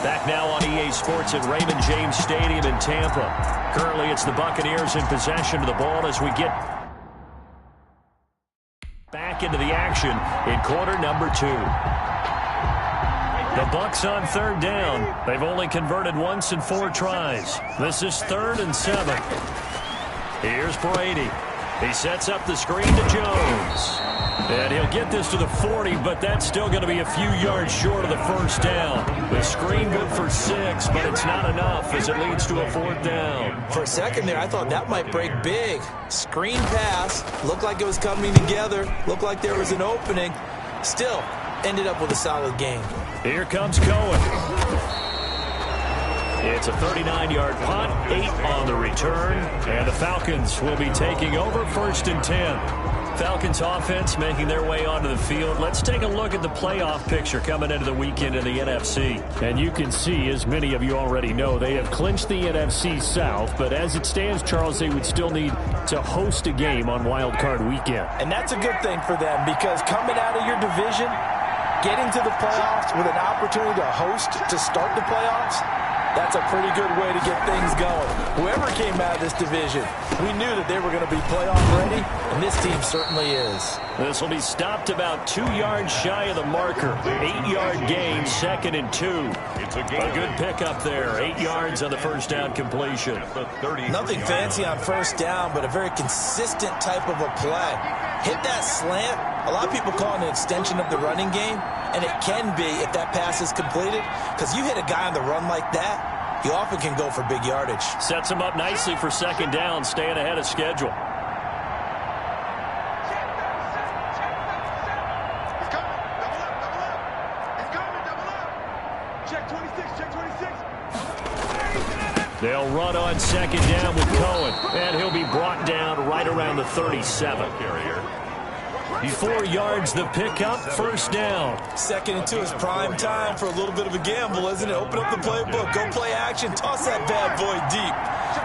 Back now on EA Sports at Raymond James Stadium in Tampa. Currently, it's the Buccaneers in possession of the ball as we get back into the action in quarter number 2. The Bucs on third down. They've only converted once in 4 tries. This is 3rd and 7. Here's Brady. He sets up the screen to Jones. And he'll get this to the 40, but that's still going to be a few yards short of the first down. The screen good for 6, but it's not enough as it leads to a 4th down. For a second there, I thought that might break big. Screen pass. Looked like it was coming together. Looked like there was an opening. Still, ended up with a solid game. Here comes Cohen. It's a 39-yard punt, 8 on the return, and the Falcons will be taking over 1st and 10. Falcons offense making their way onto the field. Let's take a look at the playoff picture coming into the weekend in the NFC. And you can see, as many of you already know, they have clinched the NFC South, but as it stands, Charles, they would still need to host a game on Wild Card Weekend. And that's a good thing for them, because coming out of your division, getting to the playoffs with an opportunity to host to start the playoffs, that's a pretty good way to get things going. Whoever came out of this division, we knew that they were going to be playoff ready, and this team certainly is. This will be stopped about 2 yards shy of the marker. 8-yard gain, 2nd and 2. A good pickup there. 8 yards on the first down completion. Nothing fancy on first down, but a very consistent type of a play. Hit that slant. A lot of people call it an extension of the running game, and it can be if that pass is completed, because you hit a guy on the run like that, you often can go for big yardage. Sets him up nicely for 2nd down, staying ahead of schedule. They'll run on 2nd down with Cohen, and he'll be brought down right around the 37. 4 yards the pickup, 1st down. 2nd and 2 is prime time for a little bit of a gamble, isn't it? Open up the playbook, go play action, toss that bad boy deep.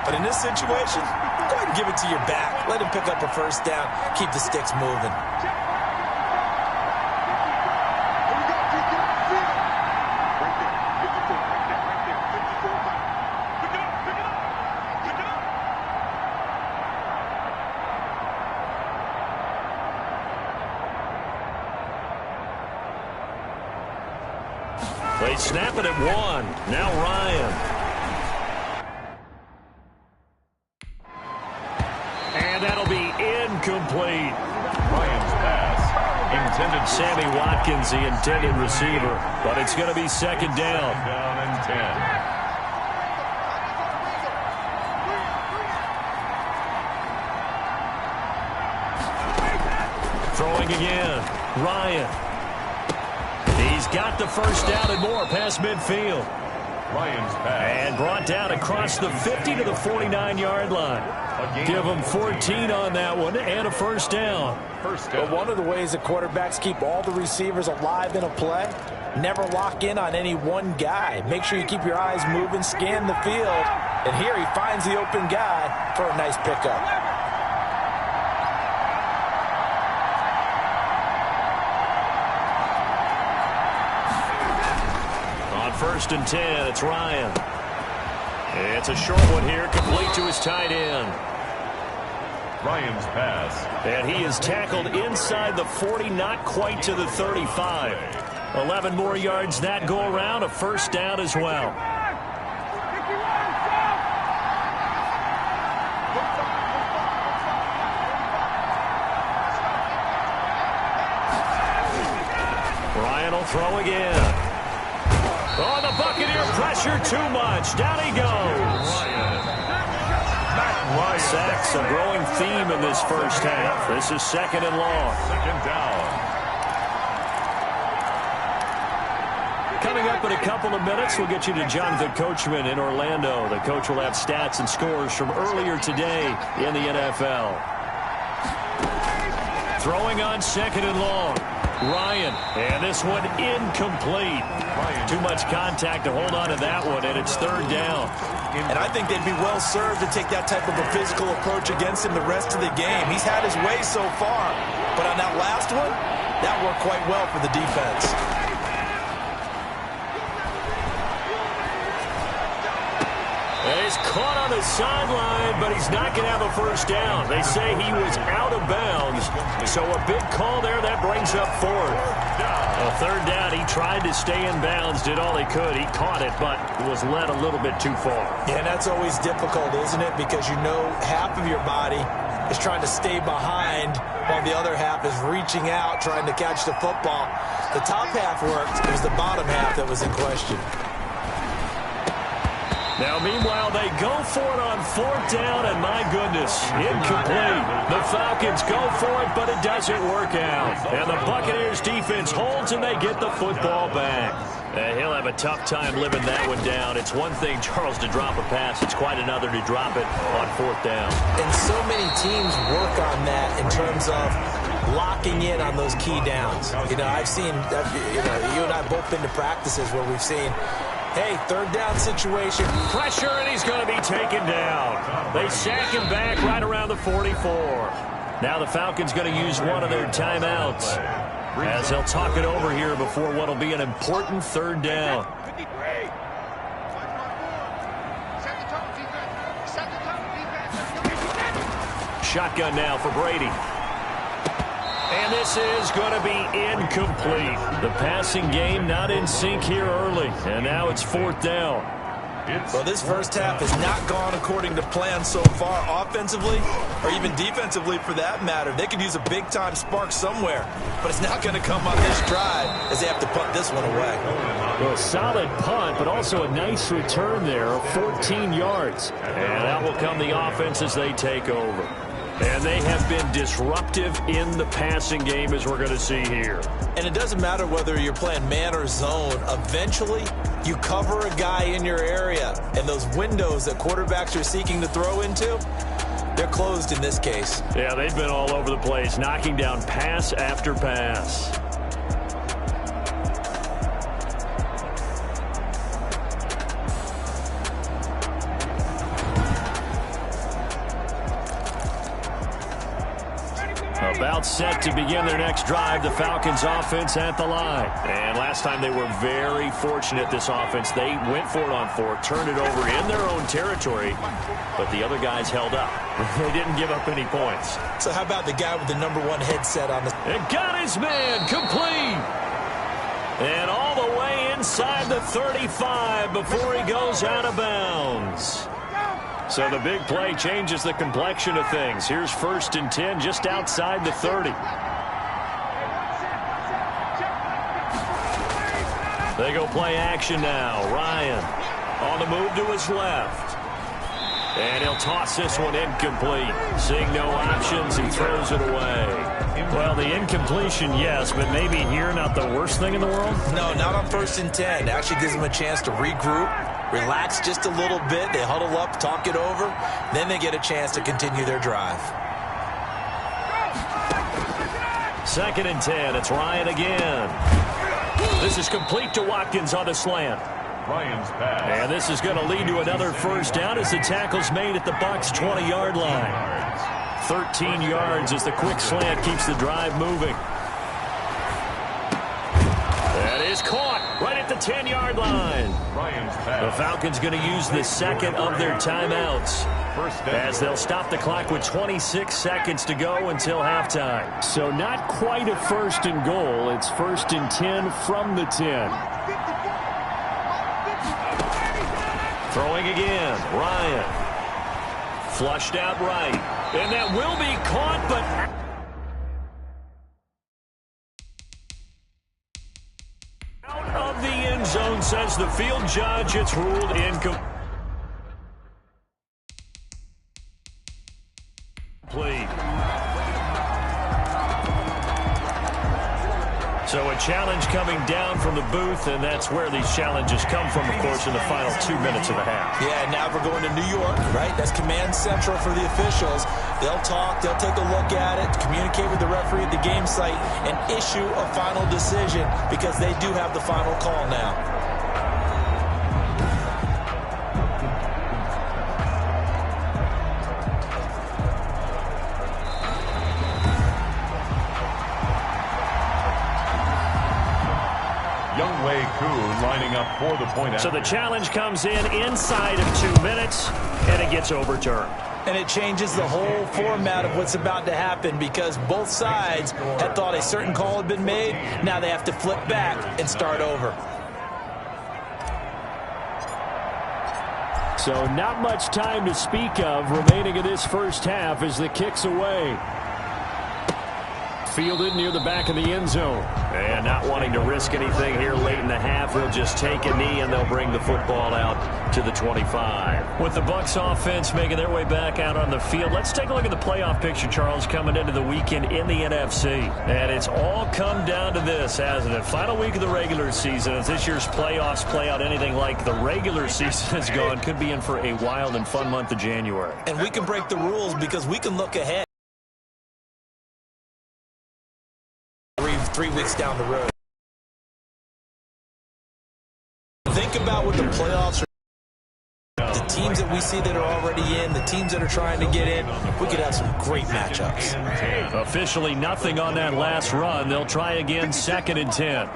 But in this situation, go ahead and give it to your back. Let him pick up a 1st down, keep the sticks moving. They snap it at 1. Now Ryan. And that'll be incomplete. Ryan's pass intended. Sammy Watkins, the intended receiver. But it's going to be 2nd down. Down and 10. Throwing again. Ryan. He's got the 1st down and more past midfield. Ryan's pass. And brought down across the 50 to the 49-yard line. Give him 14 on that one and a 1st down. But one of the ways that quarterbacks keep all the receivers alive in a play, never lock in on any one guy. Make sure you keep your eyes moving, scan the field. And here he finds the open guy for a nice pickup. On 1st and 10, it's Ryan. It's a short one here, complete to his tight end. Ryan's pass. And he is tackled inside the 40, not quite to the 35. 11 more yards that go around, a 1st down as well. Ryan will throw again. Oh, the Buccaneer pressure too much. Down he goes. Sacks, a growing theme in this first half. This is 2nd and long. 2nd down. Coming up in a couple of minutes, we'll get you to Jonathan Coachman in Orlando. The coach will have stats and scores from earlier today in the NFL. Throwing on 2nd and long. Ryan, and this one incomplete. Too much contact to hold on to that one, and it's 3rd down. And I think they'd be well served to take that type of a physical approach against him the rest of the game. He's had his way so far, but on that last one, that worked quite well for the defense. is caught on the sideline, but he's not going to have a first down. They say he was out of bounds, so a big call there. That brings up fourth. A third down, he tried to stay in bounds, did all he could. He caught it, but was led a little bit too far. Yeah, and that's always difficult, isn't it? Because you know half of your body is trying to stay behind while the other half is reaching out, trying to catch the football. The top half worked. It was the bottom half that was in question. Now, meanwhile, they go for it on fourth down, and my goodness, incomplete. The Falcons go for it, but it doesn't work out. And the Buccaneers defense holds, and they get the football back. He'll have a tough time living that one down. It's one thing, Charles, to drop a pass. It's quite another to drop it on fourth down. And so many teams work on that in terms of locking in on those key downs. You know, I've seen, you and I both been to practices where we've seen, hey, third down situation. Pressure, and he's going to be taken down. They sack him back right around the 44. Now the Falcons going to use one of their timeouts as they'll talk it over here before what will be an important third down. Shotgun now for Brady. And this is going to be incomplete. The passing game not in sync here early. And now it's fourth down. Well, this first half has not gone according to plan so far offensively or even defensively for that matter. They could use a big-time spark somewhere, but it's not going to come on this drive as they have to punt this one away. Well, solid punt, but also a nice return there of 14 yards. And out will come the offense as they take over. And they have been disruptive in the passing game, as we're going to see here. And it doesn't matter whether you're playing man or zone. Eventually, you cover a guy in your area, and those windows that quarterbacks are seeking to throw into, they're closed in this case. Yeah, they've been all over the place, knocking down pass after pass. About set to begin their next drive, the Falcons offense at the line. And last time they were very fortunate, this offense. They went for it on fourth, turned it over in their own territory, but the other guys held up. They didn't give up any points. So how about the guy with the #1 headset on the... And got his man complete. And all the way inside the 35 before he goes out of bounds. So the big play changes the complexion of things. Here's 1st and 10 just outside the 30. They go play action now. Ryan on the move to his left. And he'll toss this one incomplete. Seeing no options, he throws it away. Well, the incompletion, yes, but maybe here not the worst thing in the world? No, not on 1st and 10. It actually gives them a chance to regroup, relax just a little bit. They huddle up, talk it over. Then they get a chance to continue their drive. 2nd and 10. It's Ryan again. This is complete to Watkins on the slant. Ryan's pass. And this is going to lead to another first down as the tackle's made at the Bucs' 20-yard line. 13 yards as the quick slant keeps the drive moving. That is caught right at the 10-yard line. Ryan's The pass. Falcons going to use the second of their timeouts as they'll stop the clock with 26 seconds to go until halftime. So not quite a 1st and goal. It's 1st and 10 from the 10. Throwing again, Ryan. Flushed out right. And that will be caught, but out of the end zone, says the field judge. It's ruled incomplete. So a challenge coming down from the booth, and that's where these challenges come from, of course, in the final 2 minutes of the half. Yeah, now we're going to New York, right? That's command central for the officials. They'll talk, they'll take a look at it, communicate with the referee at the game site, and issue a final decision because they do have the final call now. Younghoe Koo lining up for the point So after. the challenge comes in inside of 2 minutes, and it gets overturned. And it changes the whole format of what's about to happen because both sides had thought a certain call had been made. Now they have to flip back and start over. So not much time to speak of remaining in this first half as the kick's away. Fielded near the back of the end zone. And not wanting to risk anything here late in the half, they'll just take a knee and they'll bring the football out to the 25. With the Bucs offense making their way back out on the field, let's take a look at the playoff picture, Charles, coming into the weekend in the NFC. And it's all come down to this, hasn't it? Final week of the regular season. As this year's playoffs play out anything like the regular season has gone, could be in for a wild and fun month of January. And we can break the rules because we can look ahead 3 weeks down the road. Think about what the playoffs are. The teams that we see that are already in, the teams that are trying to get in, we could have some great matchups. Officially nothing on that last run. They'll try again, 2nd and 10.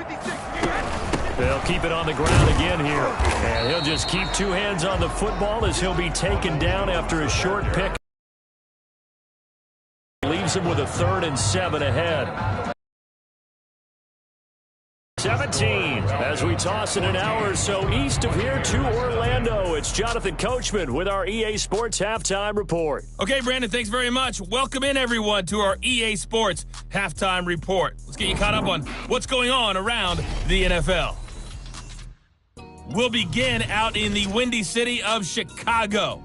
They'll keep it on the ground again here. And he'll just keep 2 hands on the football as he'll be taken down after a short pick. Leaves him with a 3rd and 7 ahead. 17 as we toss it an hour or so east of here to Orlando. It's Jonathan Coachman with our EA Sports Halftime Report. Okay, Brandon, thanks very much. Welcome in, everyone, to our EA Sports Halftime Report. Let's get you caught up on what's going on around the NFL. We'll begin out in the windy city of Chicago.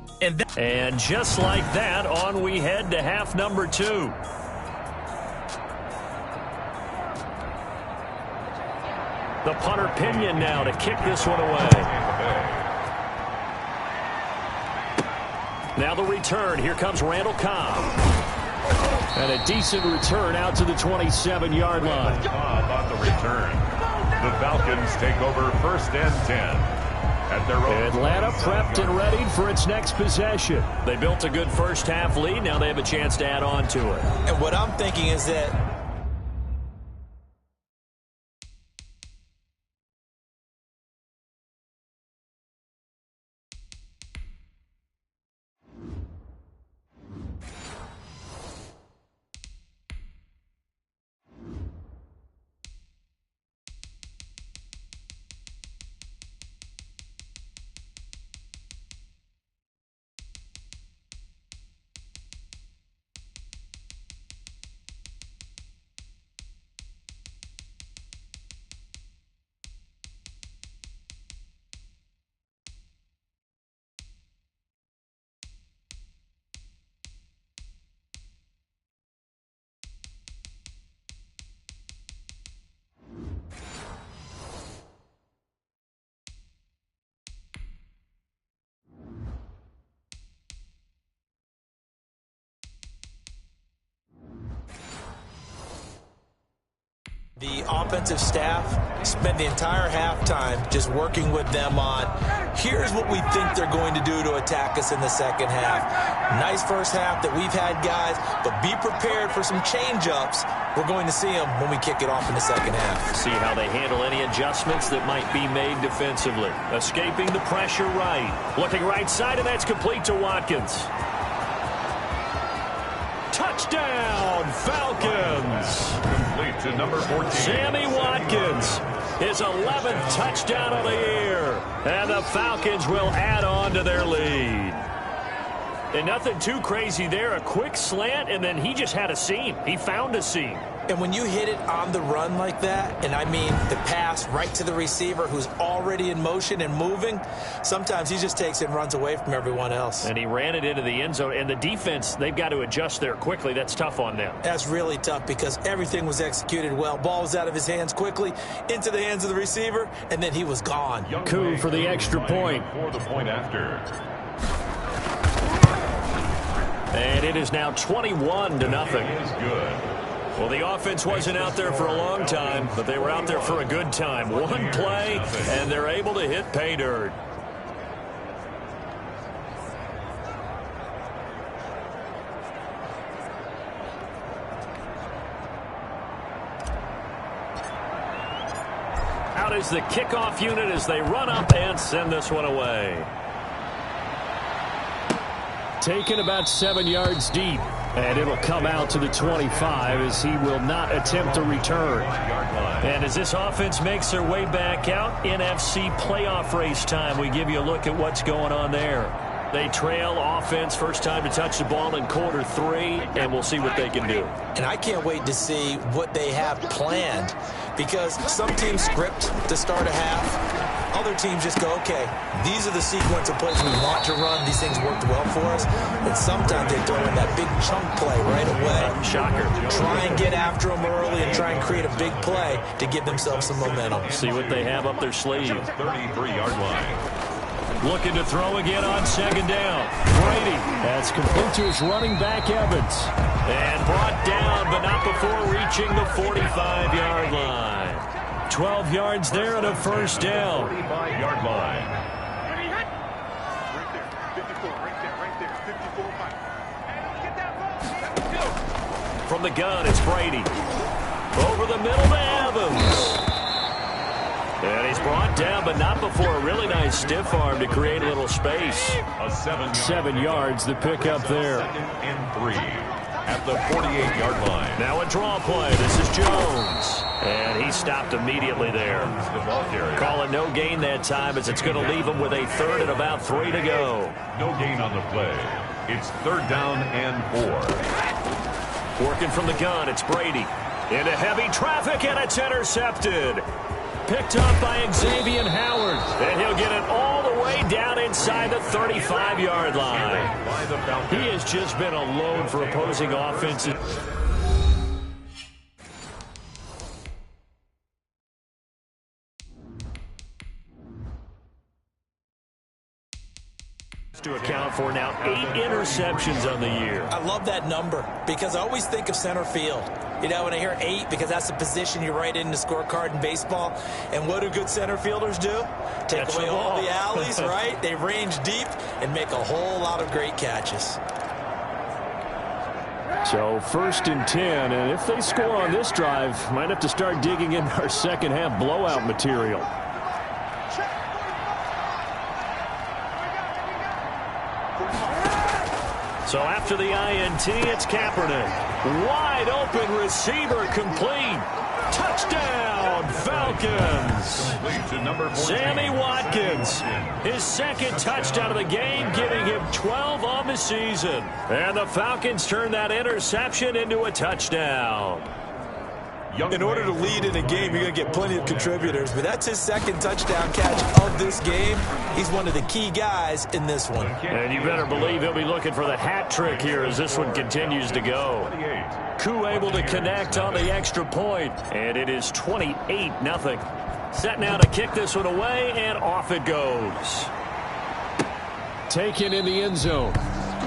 And just like that, on we head to half number 2. The punter Pinion now to kick this one away. Now the return. Here comes Randall Cobb. And a decent return out to the 27-yard line. Cobb on the return. The Falcons take over 1st and 10. At their own Atlanta prepped and readied for its next possession. They built a good first half lead. Now they have a chance to add on to it. And what I'm thinking is that the offensive staff spent the entire halftime just working with them on, here's what we think they're going to do to attack us in the second half. Nice first half that we've had, guys, but be prepared for some change-ups. We're going to see them when we kick it off in the second half. See how they handle any adjustments that might be made defensively. Escaping the pressure right. Looking right side, and that's complete to Watkins. Touchdown, Falcons! complete to number 14. Sammy Watkins, his 11th touchdown of the year. And the Falcons will add on to their lead. And nothing too crazy there. A quick slant, and then he just had a seam. He found a seam. And when you hit it on the run like that, and I mean the pass right to the receiver who's already in motion and moving, sometimes he just takes it and runs away from everyone else. And he ran it into the end zone. And the defense, they've got to adjust there quickly. That's tough on them. That's really tough because everything was executed well. Ball was out of his hands quickly, into the hands of the receiver, and then he was gone. Coup for the extra point. For the point after. And it is now 21-0. Is good. Well, the offense wasn't out there for a long time, but they were out there for a good time. One play, and they're able to hit pay dirt. Out out as the kickoff unit as they run up and send this one away. Taken about 7 yards deep, and it'll come out to the 25 as he will not attempt to return. And as this offense makes their way back out, NFC playoff race time, we give you a look at what's going on there. They trail offense, first time to touch the ball in quarter 3, and we'll see what they can do. And I can't wait to see what they have planned, because some teams script to start a half. Other teams just go, okay, these are the sequence of plays we want to run. These things worked well for us. And sometimes they throw in that big chunk play right away. Shocker. Try and get after them early and try and create a big play to give themselves some momentum. See what they have up their sleeve. 33-yard line. Looking to throw again on second down. Brady. That's complete to his running back, Evans. And brought down, but not before reaching the 45-yard line. 12 yards there and a first down. 45-yard line. From the gun, it's Brady. Over the middle to Evans. And he's brought down, but not before a really nice stiff arm to create a little space. A 7 yards, the pickup there. 2nd and 3 at the 48-yard line. Now a draw play. This is Jones. And he stopped immediately there. The ball carrier. Call it no gain that time as it's going to leave him with a third and about 3 to go. No gain on the play. It's 3rd down and 4. Working from the gun, it's Brady. Into heavy traffic, and it's intercepted. Picked up by Xavier Howard. And he'll get it all the way down inside the 35-yard line. He has just been a load for opposing offenses. To account for now 8 interceptions on the year. I love that number because I always think of center field. You know, when I hear 8, because that's the position you write in the scorecard in baseball. And what do good center fielders do? Take Catch away the all ball. the alleys, right? They range deep and make a whole lot of great catches. So 1st and 10, and if they score on this drive, might have to start digging in our second half blowout material. So after the INT, it's Kaepernick. Wide open receiver complete. Touchdown, Falcons. Complete to number 14. Sammy Watkins, his 2nd touchdown of the game, giving him 12 on the season. And the Falcons turn that interception into a touchdown. In order to lead in a game, you're going to get plenty of contributors, but that's his 2nd touchdown catch of this game. He's one of the key guys in this one. And you better believe he'll be looking for the hat trick here as this one continues to go. Koo able to connect on the extra point, and it is 28-0. Set now to kick this one away, and off it goes. Taken in the end zone.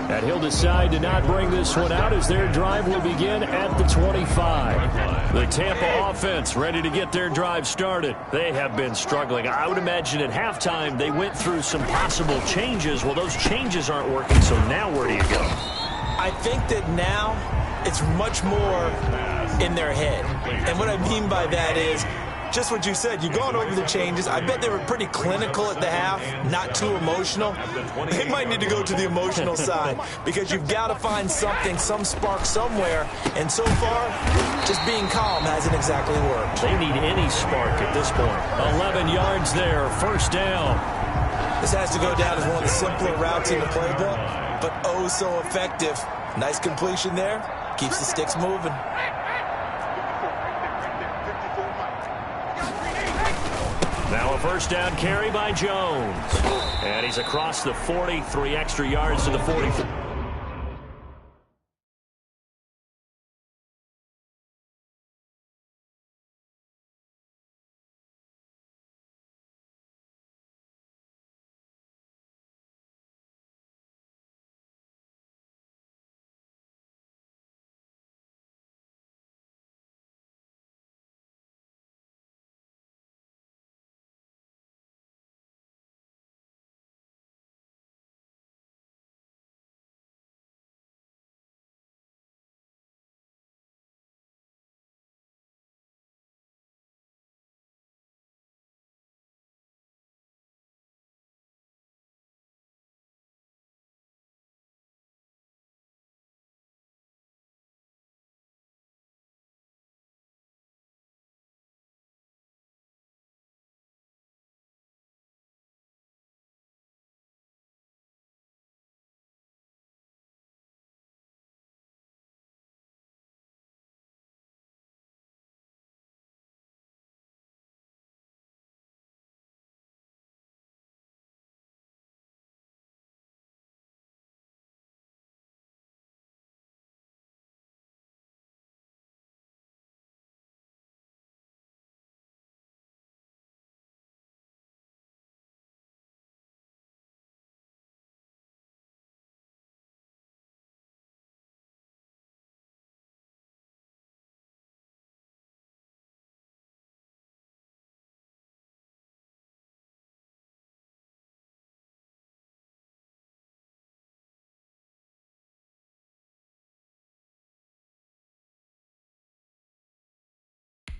And he'll decide to not bring this one out as their drive will begin at the 25. The Tampa offense ready to get their drive started. They have been struggling. I would imagine at halftime they went through some possible changes. Well, those changes aren't working, so now where do you go? I think that now it's much more in their head. And what I mean by that is just what you said. You've gone over the changes. I bet they were pretty clinical at the half, not too emotional. They might need to go to the emotional side because you've got to find something, some spark somewhere. And so far, just being calm hasn't exactly worked. They need any spark at this point. 11 yards there, 1st down. This has to go down as one of the simpler routes in the playbook, but oh so effective. Nice completion there. Keeps the sticks moving. Now a 1st down carry by Jones. And he's across the 40, 3 extra yards to the 40.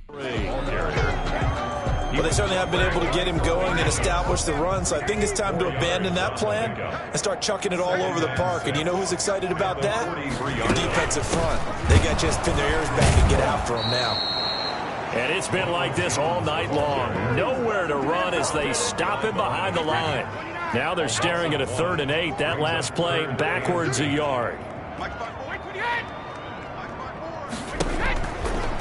Well, they certainly have been able to get him going and establish the run, so I think it's time to abandon that plan and start chucking it all over the park. And you know who's excited about that? The defensive front. They got to just pin their ears back and get after him now. And it's been like this all night long. Nowhere to run as they stop him behind the line. Now they're staring at a 3rd and 8. That last play backwards a yard.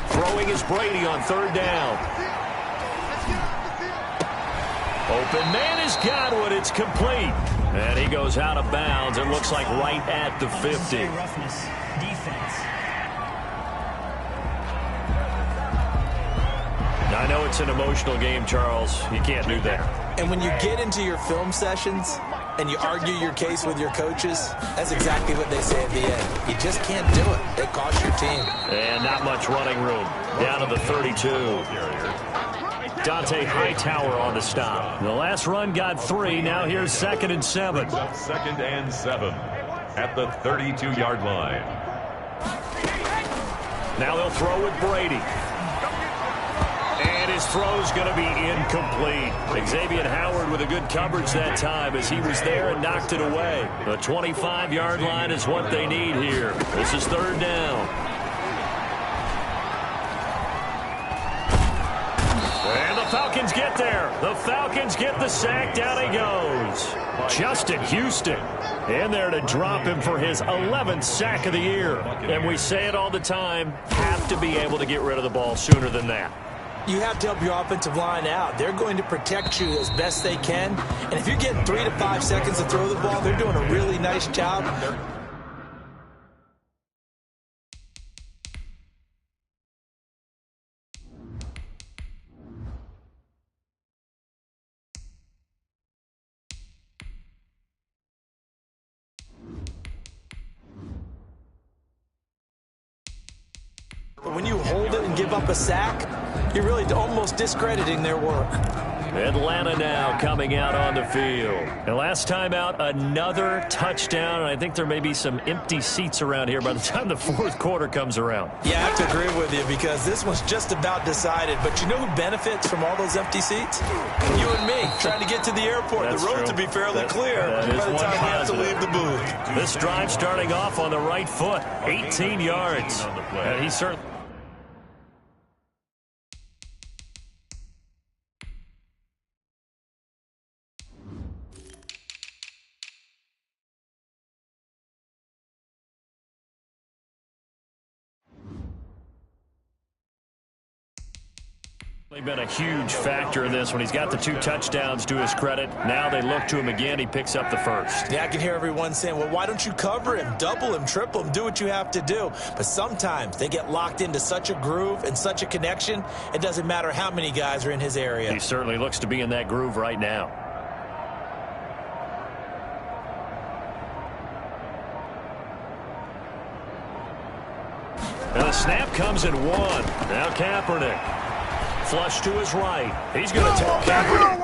Throwing is Brady on 3rd down. Open man has got one. It's complete. And he goes out of bounds. It looks like right at the 50. I know it's an emotional game, Charles. You can't do that. And when you get into your film sessions and you argue your case with your coaches, that's exactly what they say at the end. You just can't do it. It costs your team. And not much running room. Down to the 32. Dante Hightower on the stop. The last run got 3. Now here's 2nd and 7. 2nd and 7 at the 32-yard line. Now they'll throw with Brady. And his throw's going to be incomplete. Xavier Howard with a good coverage that time as he was there and knocked it away. The 25-yard line is what they need here. This is 3rd down. And the Falcons get there. The Falcons get the sack. Down he goes. Justin Houston in there to drop him for his 11th sack of the year. And we say it all the time, have to be able to get rid of the ball sooner than that. You have to help your offensive line out. They're going to protect you as best they can. And if you're getting 3 to 5 seconds to throw the ball, they're doing a really nice job. But when you hold it and give up a sack, you're really almost discrediting their work. Atlanta now coming out on the field. And last time out, another touchdown. And I think there may be some empty seats around here by the time the 4th quarter comes around. Yeah, I have to agree with you because this one's just about decided. But you know who benefits from all those empty seats? You and me, trying to get to the airport. That's the road true. to be fairly clear by the time we have to leave the booth. This drive starting off on the right foot, 18 yards. And he certainly... been a huge factor in this when he's got the 2 touchdowns to his credit. Now they look to him again. He picks up the 1st. Yeah, I can hear everyone saying, well, why don't you cover him, double him, triple him, do what you have to do. But sometimes they get locked into such a groove and such a connection, it doesn't matter how many guys are in his area. He certainly looks to be in that groove right now. And the snap comes in 1. Now Kaepernick. Flush to his right. He's going to take Kaepernick.